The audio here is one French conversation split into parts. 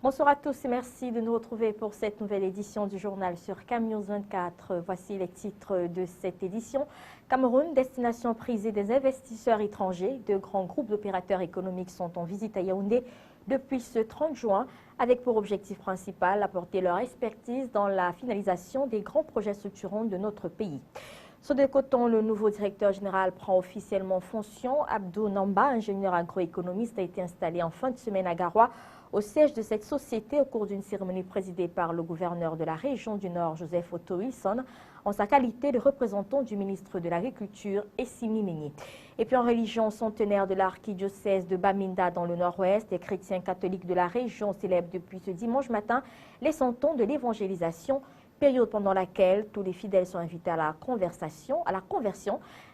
Bonsoir à tous et merci de nous retrouver pour cette nouvelle édition du journal sur CamNews 24. Voici les titres de cette édition. Cameroun, destination prisée des investisseurs étrangers. De grands groupes d'opérateurs économiques sont en visite à Yaoundé depuis ce 30 juin, avec pour objectif principal apporter leur expertise dans la finalisation des grands projets structurants de notre pays. Sodecoton, le nouveau directeur général prend officiellement fonction. Abdou Namba, ingénieur agroéconomiste, a été installé en fin de semaine à Garoua, au siège de cette société, au cours d'une cérémonie présidée par le gouverneur de la région du Nord, Joseph Otto Wilson, en sa qualité de représentant du ministre de l'Agriculture, Essimi Meni. Et puis en religion, centenaire de l'archidiocèse de Bamenda dans le Nord-Ouest, les chrétiens catholiques de la région célèbrent depuis ce dimanche matin les 100 ans de l'évangélisation, période pendant laquelle tous les fidèles sont invités à la conversion.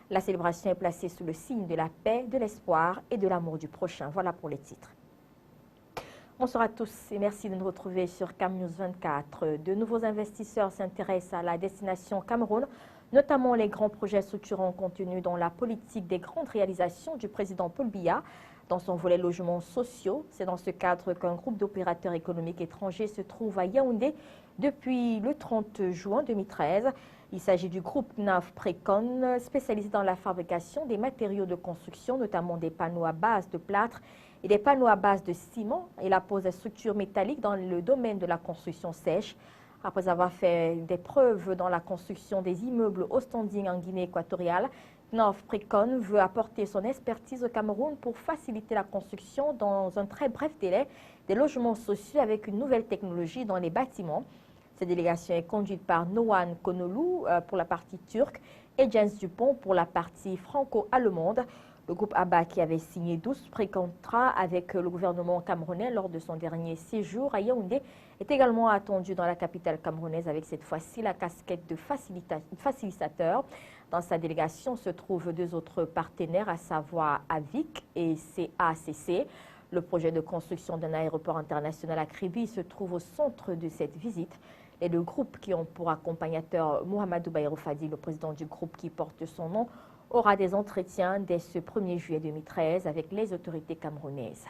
La célébration est placée sous le signe de la paix, de l'espoir et de l'amour du prochain. Voilà pour les titres. Bonsoir à tous et merci de nous retrouver sur CamNews 24. De nouveaux investisseurs s'intéressent à la destination Cameroun, notamment les grands projets structurants contenus dans la politique des grandes réalisations du président Paul Biya dans son volet logements sociaux. C'est dans ce cadre qu'un groupe d'opérateurs économiques étrangers se trouve à Yaoundé depuis le 30 juin 2013. Il s'agit du groupe NAF Precon, spécialisé dans la fabrication des matériaux de construction, notamment des panneaux à base de plâtre et des panneaux à base de ciment et la pose de structures métalliques dans le domaine de la construction sèche. Après avoir fait des preuves dans la construction des immeubles au standing en Guinée équatoriale, NAF Precon veut apporter son expertise au Cameroun pour faciliter la construction dans un très bref délai des logements sociaux avec une nouvelle technologie dans les bâtiments. Cette délégation est conduite par Noan Konolu pour la partie turque et Jens Dupont pour la partie franco-allemande. Le groupe ABBA, qui avait signé 12 pré-contrats avec le gouvernement camerounais lors de son dernier séjour à Yaoundé, est également attendu dans la capitale camerounaise avec cette fois-ci la casquette de facilitateur. Dans sa délégation se trouvent deux autres partenaires, à savoir AVIC et CACC. Le projet de construction d'un aéroport international à Kribi se trouve au centre de cette visite. Les deux groupes qui ont pour accompagnateur Mohamedou Bayrou Fadi, le président du groupe qui porte son nom, aura des entretiens dès ce 1er juillet 2013 avec les autorités camerounaises.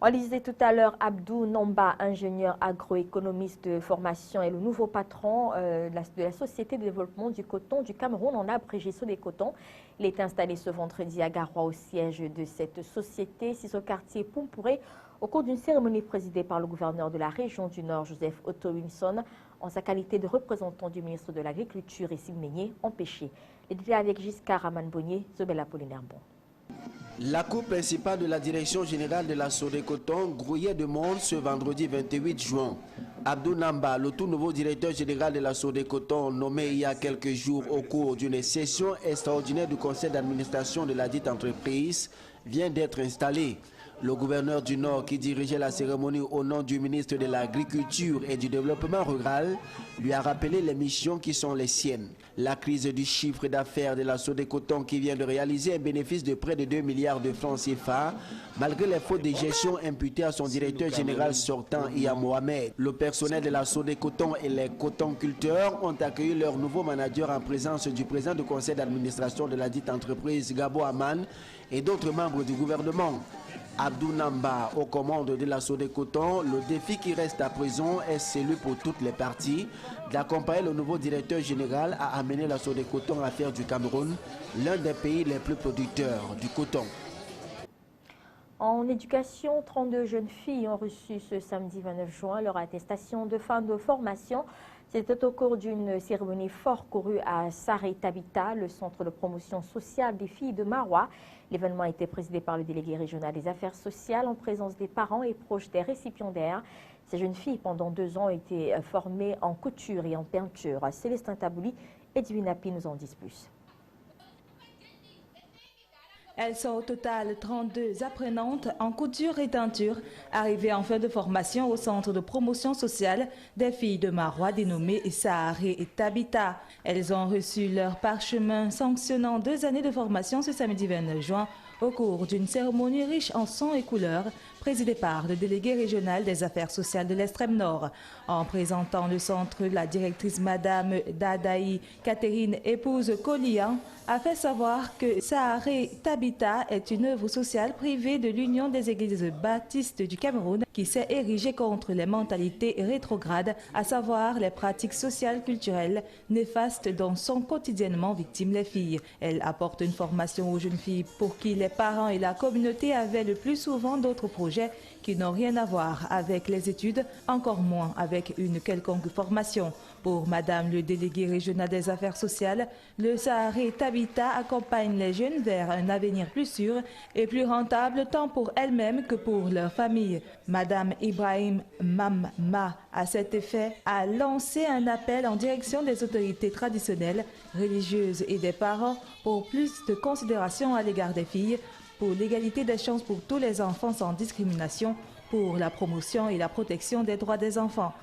On le disait tout à l'heure, Abdou Namba, ingénieur agroéconomiste de formation, est le nouveau patron de la Société de développement du coton du Cameroun, en abrégé Sodecoton. Il est installé ce vendredi à Garoua au siège de cette société, au quartier Poumpouré, au cours d'une cérémonie présidée par le gouverneur de la région du Nord, Joseph Otto Wilson, en sa qualité de représentant du ministre de l'Agriculture, Essimi Meni, empêché. Les détails avec Giscard Amanbonnier, Zobel Apollinaire Bon. La cour principale de la direction générale de la Sodecoton grouillait de monde ce vendredi 28 juin. Abdou Namba, le tout nouveau directeur général de la Sodecoton, nommé il y a quelques jours au cours d'une session extraordinaire du conseil d'administration de la dite entreprise, vient d'être installé. Le gouverneur du Nord, qui dirigeait la cérémonie au nom du ministre de l'Agriculture et du Développement rural, lui a rappelé les missions qui sont les siennes. La crise du chiffre d'affaires de la Sodecoton, qui vient de réaliser un bénéfice de près de 2 milliards de francs CFA, malgré les fautes de gestion imputées à son directeur général sortant, Iya Mohamed. Le personnel de la Sodecoton et les cotonculteurs ont accueilli leur nouveau manager en présence du président du conseil d'administration de la dite entreprise, Gabo Aman, et d'autres membres du gouvernement. Abdou Namba, aux commandes de la Sodecoton, le défi qui reste à présent est celui pour toutes les parties d'accompagner le nouveau directeur général à amener la Sodecoton à faire du Cameroun l'un des pays les plus producteurs du coton. En éducation, 32 jeunes filles ont reçu ce samedi 29 juin leur attestation de fin de formation. C'était au cours d'une cérémonie fort courue à Saré Tabita, le centre de promotion sociale des filles de Maroua. L'événement a été présidé par le délégué régional des affaires sociales en présence des parents et proches des récipiendaires. Ces jeunes filles, pendant 2 ans, ont été formées en couture et en peinture. Célestin Tabouli et Edwin Api nous en disent plus. Elles sont au total 32 apprenantes en couture et teinture, arrivées en fin de formation au centre de promotion sociale des filles de Maroua dénommé Saharé et Tabita. Elles ont reçu leur parchemin sanctionnant 2 années de formation ce samedi 29 juin au cours d'une cérémonie riche en sons et couleurs présidé par le délégué régional des affaires sociales de l'Extrême Nord. En présentant le centre, la directrice Madame Dadaï Catherine, épouse Kolian, a fait savoir que Saharé Tabita est une œuvre sociale privée de l'Union des églises baptistes du Cameroun qui s'est érigée contre les mentalités rétrogrades, à savoir les pratiques sociales culturelles néfastes dont sont quotidiennement victimes les filles. Elle apporte une formation aux jeunes filles pour qui les parents et la communauté avaient le plus souvent d'autres projets qui n'ont rien à voir avec les études, encore moins avec une quelconque formation. Pour Madame le délégué régional des affaires sociales, le Saharé Tabita accompagne les jeunes vers un avenir plus sûr et plus rentable tant pour elles-mêmes que pour leur famille. Madame Ibrahim Mamma, à cet effet, a lancé un appel en direction des autorités traditionnelles, religieuses et des parents pour plus de considération à l'égard des filles, pour l'égalité des chances pour tous les enfants sans discrimination, pour la promotion et la protection des droits des enfants.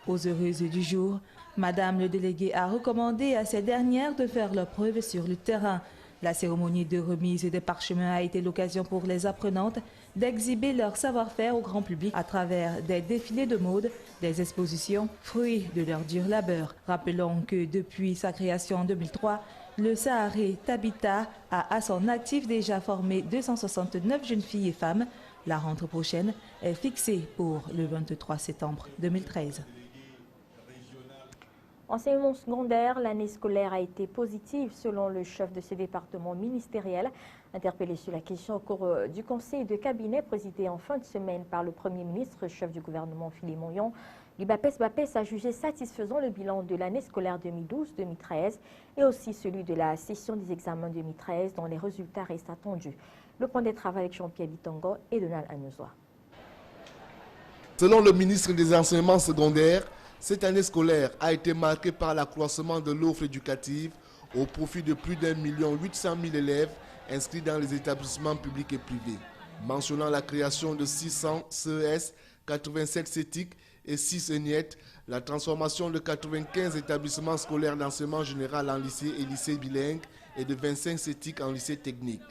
Aux heureuses du jour, Madame le délégué a recommandé à ces dernières de faire leurs preuves sur le terrain. La cérémonie de remise des parchemins a été l'occasion pour les apprenantes d'exhiber leur savoir-faire au grand public à travers des défilés de mode, des expositions, fruits de leur dur labeur. Rappelons que depuis sa création en 2003, le Saharé Tabita a à son actif déjà formé 269 jeunes filles et femmes. La rentrée prochaine est fixée pour le 23 septembre 2013. Enseignement secondaire, l'année scolaire a été positive selon le chef de ce département ministériel. Interpellé sur la question au cours du conseil de cabinet présidé en fin de semaine par le Premier ministre, chef du gouvernement Philippe Moyon, Bapès a jugé satisfaisant le bilan de l'année scolaire 2012-2013 et aussi celui de la session des examens 2013 dont les résultats restent attendus. Le point des travaux avec Jean-Pierre Bitongo et Donald Agnozoa. Selon le ministre des Enseignements secondaires, cette année scolaire a été marquée par l'accroissement de l'offre éducative au profit de plus d'1 800 000 élèves inscrits dans les établissements publics et privés. Mentionnant la création de 600 CES, 87 CETIC et 6 ENIET, la transformation de 95 établissements scolaires d'enseignement général en lycée et lycée bilingue et de 25 CETIC en lycée technique.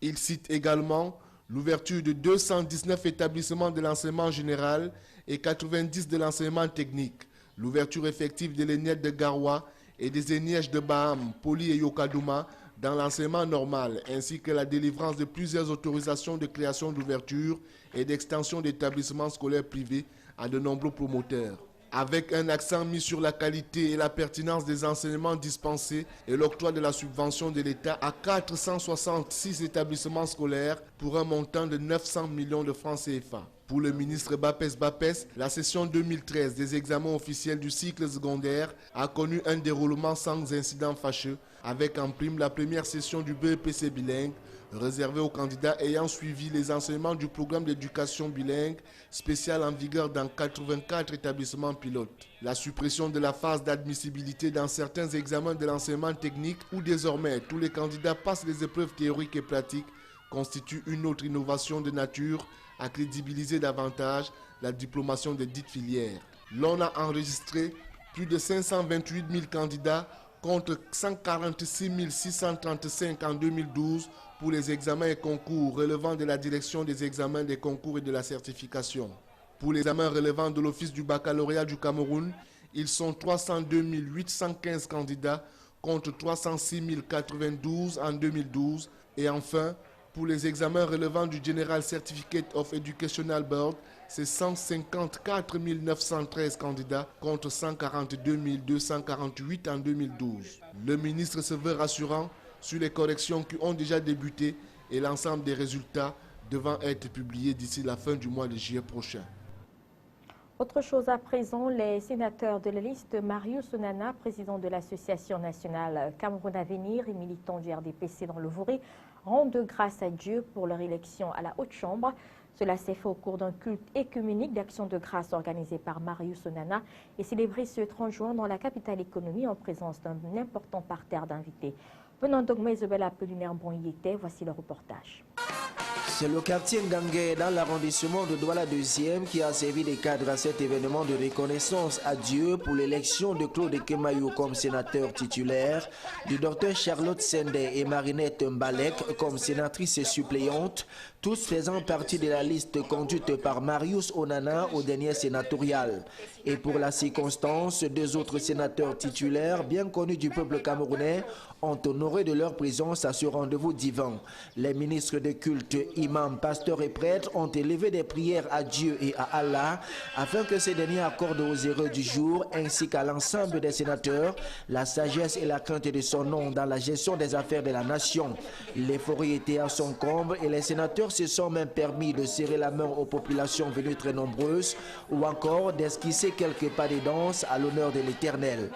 Il cite également l'ouverture de 219 établissements de l'enseignement général et 90 de l'enseignement technique, l'ouverture effective de l'ENIET de Garoua et des ENIEJ de Baham, Poli et Yokadouma dans l'enseignement normal, ainsi que la délivrance de plusieurs autorisations de création d'ouverture et d'extension d'établissements scolaires privés à de nombreux promoteurs. Avec un accent mis sur la qualité et la pertinence des enseignements dispensés et l'octroi de la subvention de l'État à 466 établissements scolaires pour un montant de 900 millions de francs CFA. Pour le ministre Bapès, la session 2013 des examens officiels du cycle secondaire a connu un déroulement sans incident fâcheux, avec en prime la première session du BEPC bilingue, réservée aux candidats ayant suivi les enseignements du programme d'éducation bilingue spécial en vigueur dans 84 établissements pilotes. La suppression de la phase d'admissibilité dans certains examens de l'enseignement technique où désormais tous les candidats passent les épreuves théoriques et pratiques constitue une autre innovation de nature à crédibiliser davantage la diplomation des dites filières. L'on a enregistré plus de 528 000 candidats contre 146 635 en 2012 pour les examens et concours relevant de la direction des examens, des concours et de la certification. Pour les examens relevant de l'Office du baccalauréat du Cameroun, ils sont 302 815 candidats contre 306 092 en 2012. Et enfin, pour les examens relevant du General Certificate of Educational Board, c'est 154 913 candidats contre 142 248 en 2012. Le ministre se veut rassurant sur les corrections qui ont déjà débuté et l'ensemble des résultats devant être publiés d'ici la fin du mois de juillet prochain. Autre chose à présent, les sénateurs de la liste Marius Onana, président de l'Association nationale Cameroun Avenir et militant du RDPC dans le Vouré, rendent grâce à Dieu pour leur élection à la Haute Chambre. Cela s'est fait au cours d'un culte écuménique d'action de grâce organisé par Marius Onana et célébré ce 30 juin dans la capitale économie en présence d'un important parterre d'invités. Venant d'Ogma Isabelle Apollinaire Bon y était, voici le reportage. C'est le quartier Ngangé dans l'arrondissement de Douala 2e qui a servi de cadre à cet événement de reconnaissance à Dieu pour l'élection de Claude Kemayou comme sénateur titulaire, du docteur Charlotte Sendé et Marinette Mbalek comme sénatrice suppléante, tous faisant partie de la liste conduite par Marius Onana au dernier sénatorial. Et pour la circonstance, 2 autres sénateurs titulaires bien connus du peuple camerounais ont honoré de leur présence à ce rendez-vous divin. Les ministres de culte, imams, pasteurs et prêtres ont élevé des prières à Dieu et à Allah afin que ces derniers accordent aux héros du jour ainsi qu'à l'ensemble des sénateurs la sagesse et la crainte de son nom dans la gestion des affaires de la nation. L'euphorie était à son comble et les sénateurs se sont même permis de serrer la main aux populations venues très nombreuses ou encore d'esquisser quelques pas de danse à l'honneur de l'Éternel.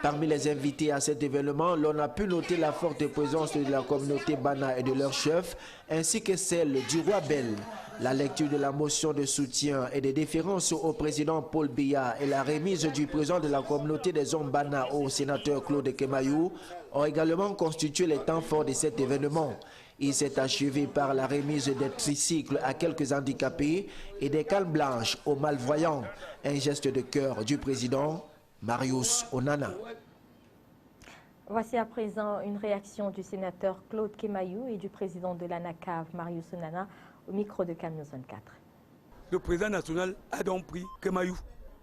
Parmi les invités à cet événement, l'on a pu noter la forte présence de la communauté Bana et de leur chef, ainsi que celle du roi Bel. La lecture de la motion de soutien et de déférence au président Paul Biya et la remise du président de la communauté des hommes Bana au sénateur Claude Kemayou ont également constitué les temps forts de cet événement. Il s'est achevé par la remise des tricycles à quelques handicapés et des cannes blanches aux malvoyants, un geste de cœur du président Marius Onana. Voici à présent une réaction du sénateur Claude Kemayou et du président de l'ANACAV, Marius Onana, au micro de Camnews 24. Le président national a donc pris Kemayou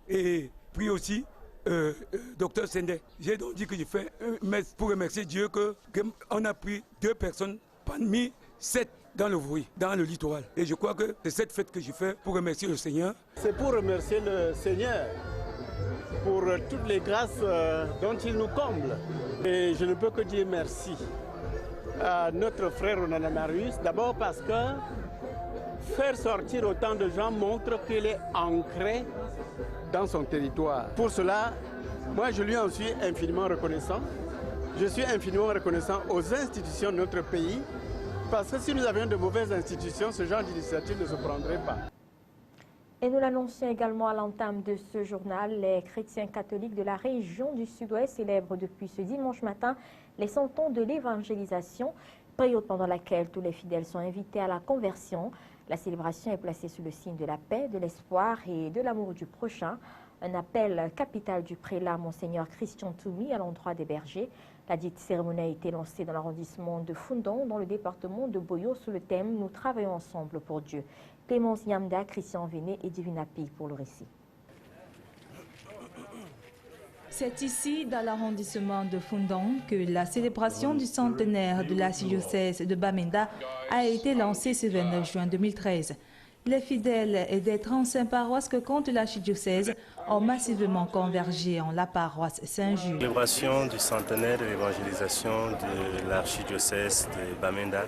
et pris aussi docteur Sendé. J'ai donc dit que je fais un messe pour remercier Dieu qu'on a pris 2 personnes parmi 7 dans le bruit, dans le littoral. Et je crois que c'est cette fête que je fais pour remercier le Seigneur. C'est pour remercier le Seigneur pour toutes les grâces dont il nous comble. Et je ne peux que dire merci à notre frère Onana Marius, d'abord parce que faire sortir autant de gens montre qu'il est ancré dans son territoire. Pour cela, moi je lui en suis infiniment reconnaissant. Je suis infiniment reconnaissant aux institutions de notre pays, parce que si nous avions de mauvaises institutions, ce genre d'initiative ne se prendrait pas. Et nous l'annoncions également à l'entame de ce journal, les chrétiens catholiques de la région du Sud-Ouest célèbrent depuis ce dimanche matin les 100 ans de l'évangélisation, période pendant laquelle tous les fidèles sont invités à la conversion. La célébration est placée sous le signe de la paix, de l'espoir et de l'amour du prochain. Un appel capital du prélat Monseigneur Christian Toumi à l'endroit des bergers. La dite cérémonie a été lancée dans l'arrondissement de Foundon, dans le département de Boyo, sous le thème « Nous travaillons ensemble pour Dieu ». Clémence Yamda, Christian Véné et Divina Pig pour le récit. C'est ici, dans l'arrondissement de Foundon, que la célébration du centenaire de l'archidiocèse de Bamenda a été lancée ce 29 juin 2013. Les fidèles et des 35 paroisses que compte l'archidiocèse ont massivement convergé en la paroisse Saint-Jules. La célébration du centenaire de l'évangélisation de l'archidiocèse de Bamenda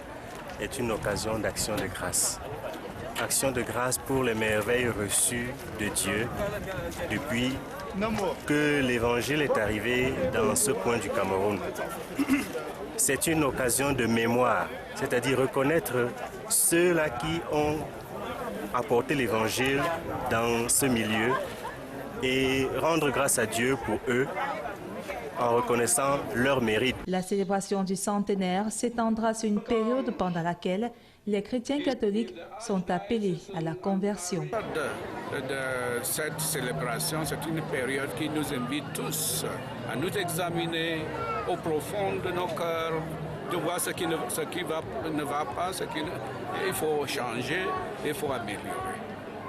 est une occasion d'action de grâce. Action de grâce pour les merveilles reçues de Dieu depuis que l'évangile est arrivé dans ce coin du Cameroun. C'est une occasion de mémoire, c'est-à-dire reconnaître ceux-là qui ont apporté l'évangile dans ce milieu et rendre grâce à Dieu pour eux en reconnaissant leur mérite. La célébration du centenaire s'étendra sur une période pendant laquelle les chrétiens catholiques sont appelés à la conversion. De cette célébration, c'est une période qui nous invite tous à nous examiner au profond de nos cœurs, de voir ce qui ne va pas, il faut changer, il faut améliorer.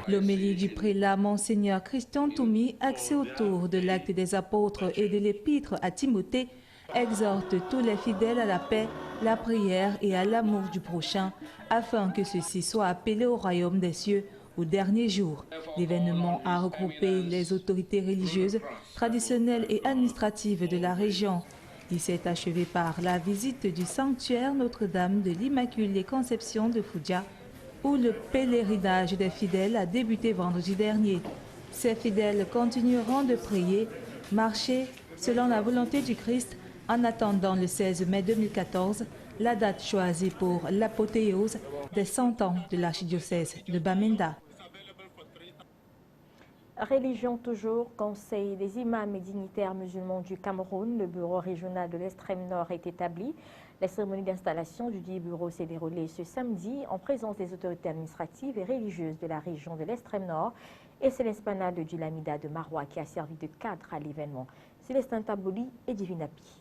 L'homélie du prélat Monseigneur Christian Toumi, axée autour de l'acte des apôtres et de l'épître à Timothée, exhorte tous les fidèles à la paix, la prière et à l'amour du prochain, afin que ceux-ci soient appelés au royaume des cieux au dernier jour. L'événement a regroupé les autorités religieuses, traditionnelles et administratives de la région. Il s'est achevé par la visite du sanctuaire Notre-Dame de l'Immaculée Conception de Foudia, où le pèlerinage des fidèles a débuté vendredi dernier. Ces fidèles continueront de prier, marcher selon la volonté du Christ en attendant le 16 mai 2014, la date choisie pour l'apothéose des 100 ans de l'archidiocèse de Bamenda. Religion toujours, Conseil des imams et dignitaires musulmans du Cameroun, le bureau régional de l'extrême nord est établi. La cérémonie d'installation du dit bureau s'est déroulée ce samedi en présence des autorités administratives et religieuses de la région de l'extrême nord. Et c'est l'esplanade du Lamida de Marois qui a servi de cadre à l'événement. Célestin Tabouli et Divinapi.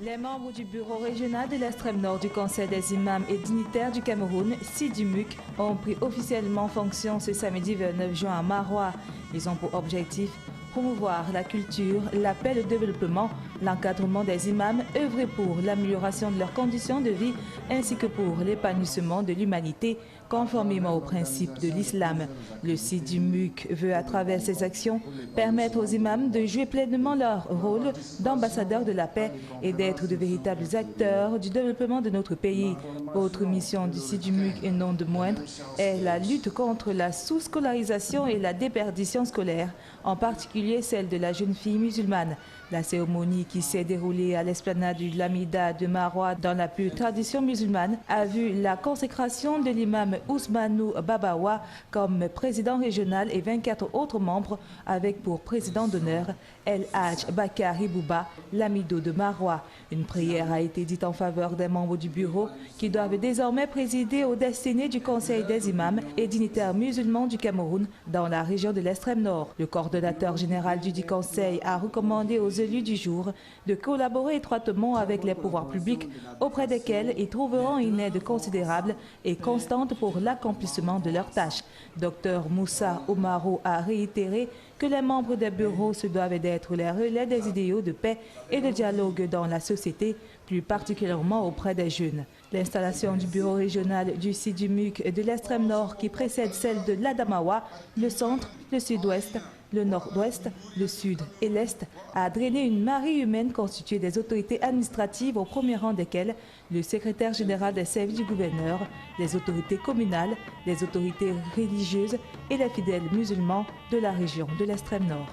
Les membres du bureau régional de l'extrême nord du Conseil des imams et dignitaires du Cameroun, SIDIMUC, ont pris officiellement fonction ce samedi 29 juin à Marois. Ils ont pour objectif promouvoir la culture, la paix, le développement, l'encadrement des imams, œuvrer pour l'amélioration de leurs conditions de vie ainsi que pour l'épanouissement de l'humanité conformément aux principes de l'islam. Le SIDIMUC veut à travers ses actions permettre aux imams de jouer pleinement leur rôle d'ambassadeurs de la paix et d'être de véritables acteurs du développement de notre pays. Autre mission du SIDIMUC et non de moindre est la lutte contre la sous-scolarisation et la déperdition scolaire, en particulier celle de la jeune fille musulmane. La cérémonie qui s'est déroulée à l'esplanade du Lamida de Marois dans la pure tradition musulmane a vu la consécration de l'imam Ousmanou Babawa comme président régional et 24 autres membres avec pour président d'honneur El Hadj Bakari Bouba, l'amido de Marois. Une prière a été dite en faveur des membres du bureau qui doivent désormais présider aux destinées du Conseil des imams et dignitaires musulmans du Cameroun dans la région de l'extrême nord. Le coordonnateur général du dit Conseil a recommandé aux élus du jour de collaborer étroitement avec les pouvoirs publics auprès desquels ils trouveront une aide considérable et constante pour l'accomplissement de leurs tâches. Dr Moussa Omaro a réitéré que les membres des bureaux se doivent d'être les relais des idéaux de paix et de dialogue dans la société, plus particulièrement auprès des jeunes. L'installation du bureau régional du SIDIMUC de l'extrême nord qui précède celle de l'Adamawa, le centre, le sud-ouest, le nord-ouest, le sud et l'est a drainé une marée humaine constituée des autorités administratives au premier rang desquelles le secrétaire général des services du gouverneur, les autorités communales, les autorités religieuses et les fidèles musulmans de la région de l'extrême nord.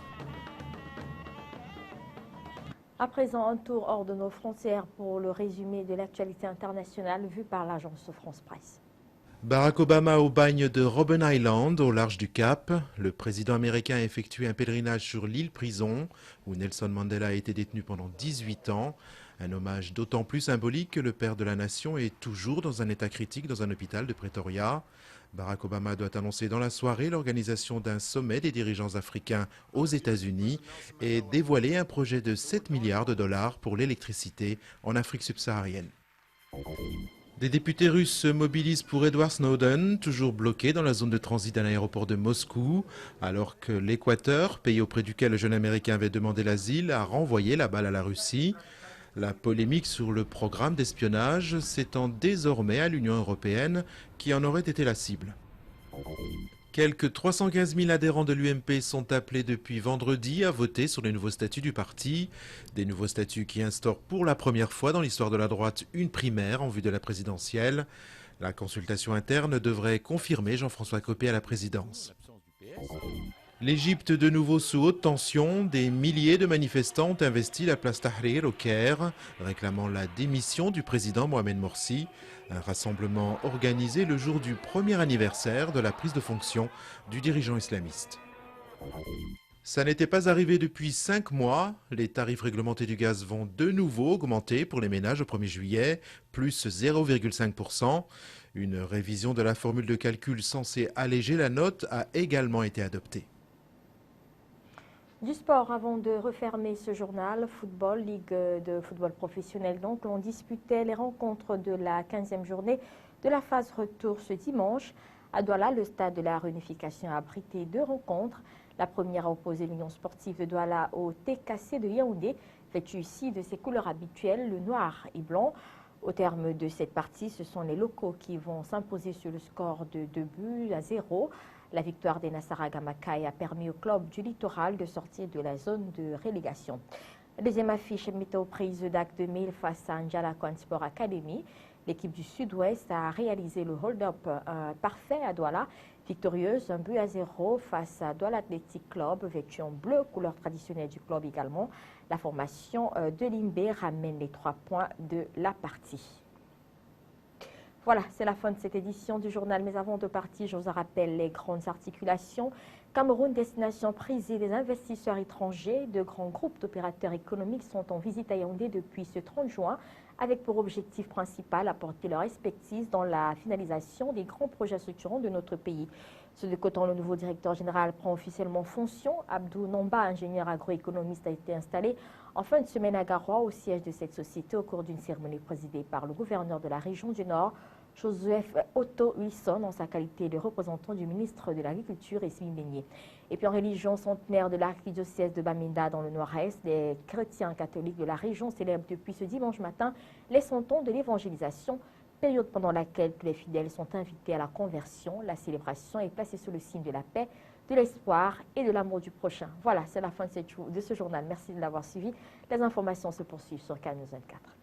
À présent, un tour hors de nos frontières pour le résumé de l'actualité internationale vue par l'agence France Presse. Barack Obama au bagne de Robben Island, au large du Cap. Le président américain a effectué un pèlerinage sur l'île prison, où Nelson Mandela a été détenu pendant 18 ans. Un hommage d'autant plus symbolique que le père de la nation est toujours dans un état critique dans un hôpital de Pretoria. Barack Obama doit annoncer dans la soirée l'organisation d'un sommet des dirigeants africains aux États-Unis et dévoiler un projet de 7 milliards de dollars pour l'électricité en Afrique subsaharienne. Des députés russes se mobilisent pour Edward Snowden, toujours bloqué dans la zone de transit d'un aéroport de Moscou, alors que l'Équateur, pays auprès duquel le jeune Américain avait demandé l'asile, a renvoyé la balle à la Russie. La polémique sur le programme d'espionnage s'étend désormais à l'Union européenne, qui en aurait été la cible. Quelques 315 000 adhérents de l'UMP sont appelés depuis vendredi à voter sur les nouveaux statuts du parti. Des nouveaux statuts qui instaurent pour la première fois dans l'histoire de la droite une primaire en vue de la présidentielle. La consultation interne devrait confirmer Jean-François Copé à la présidence. L'Égypte de nouveau sous haute tension, des milliers de manifestants ont investi la place Tahrir au Caire, réclamant la démission du président Mohamed Morsi. Un rassemblement organisé le jour du premier anniversaire de la prise de fonction du dirigeant islamiste. Ça n'était pas arrivé depuis 5 mois. Les tarifs réglementés du gaz vont de nouveau augmenter pour les ménages au 1er juillet, plus 0,5%. Une révision de la formule de calcul censée alléger la note a également été adoptée. Du sport, avant de refermer ce journal, football, ligue de football professionnel, donc on disputait les rencontres de la 15e journée de la phase retour ce dimanche. À Douala, le stade de la réunification a abrité 2 rencontres. La première a opposé l'Union sportive de Douala au TKC de Yaoundé, vêtu ici de ses couleurs habituelles, le noir et blanc. Au terme de cette partie, ce sont les locaux qui vont s'imposer sur le score de 2-0. La victoire des Nasaraga Makai a permis au club du littoral de sortir de la zone de relégation. Deuxième affiche, mettait aux prises d'Ac 2000 face à Njala Sport Academy. L'équipe du Sud-Ouest a réalisé le hold-up parfait à Douala, victorieuse 1-0 face à Douala Athletic Club, vêtue en bleu, couleur traditionnelle du club également. La formation de Limbé ramène les 3 points de la partie. Voilà, c'est la fin de cette édition du journal. Mais avant de partir, je vous rappelle les grandes articulations. Cameroun, destination prisée des investisseurs étrangers. De grands groupes d'opérateurs économiques sont en visite à Yaoundé depuis ce 30 juin, avec pour objectif principal apporter leur expertise dans la finalisation des grands projets structurants de notre pays. Ce de Coton, le nouveau directeur général prend officiellement fonction. Abdou Namba, ingénieur agroéconomiste, a été installé en fin de semaine à Garoua, au siège de cette société, au cours d'une cérémonie présidée par le gouverneur de la région du Nord, Joseph Otto Wilson, en sa qualité de représentant du ministre de l'Agriculture et Simi. Et puis en religion centenaire de l'archidiocèse de Bamenda dans le nord-est, les chrétiens catholiques de la région célèbrent depuis ce dimanche matin les 100 ans de l'évangélisation, période pendant laquelle tous les fidèles sont invités à la conversion. La célébration est placée sous le signe de la paix, de l'espoir et de l'amour du prochain. Voilà, c'est la fin de ce journal. Merci de l'avoir suivi. Les informations se poursuivent sur CAN News 24.